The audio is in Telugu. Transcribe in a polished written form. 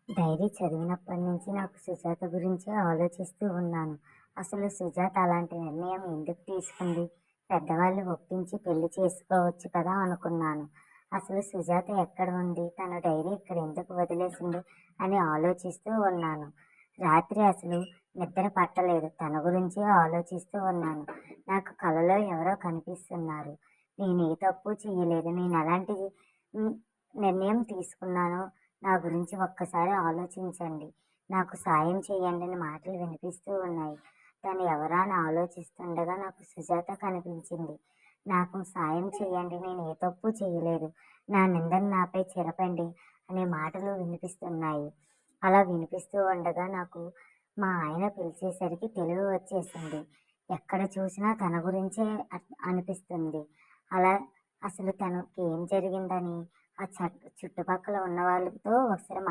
డైరీ చదివినప్పటి నుంచి నాకు సుజాత గురించే ఆలోచిస్తూ ఉన్నాను. అసలు సుజాత అలాంటి నిర్ణయం ఎందుకు తీసుకుంది? పెద్దవాళ్ళు ఒప్పించి పెళ్లి చేసుకోవచ్చు కదా అనుకున్నాను. అసలు సుజాత ఎక్కడ ఉంది? తన డైరీ ఇక్కడ ఎందుకు వదిలేసింది అని ఆలోచిస్తూ ఉన్నాను. రాత్రి అసలు నిద్ర పట్టలేదు. తన గురించే ఆలోచిస్తూ ఉన్నాను. నాకు కలలో ఎవరో కనిపిస్తున్నారు. నేను ఏ తప్పు చేయలేదు. నేను ఎలాంటి ఉమ్, నిర్ణయం తీసుకున్నానో నా గురించి ఒక్కసారి ఆలోచించండి. నాకు సాయం చేయండి అని మాటలు వినిపిస్తూ ఉన్నాయి. తను ఎవరా అని ఆలోచిస్తుండగా నాకు సుజాత కనిపించింది. నాకు సాయం చేయండి. నేను ఏ తప్పు చేయలేదు. నా నిందను నాపై చెరపండి అనే మాటలు వినిపిస్తున్నాయి. అలా వినిపిస్తూ ఉండగా నాకు మా ఆయన పిలిచేసరికి తెలివి వచ్చేసింది. ఎక్కడ చూసినా తన గురించే అనిపిస్తుంది. అలా అసలు తనకి ఏం జరిగిందని ఆ చుట్టుపక్కల ఉన్న వాళ్ళతో ఒకసారి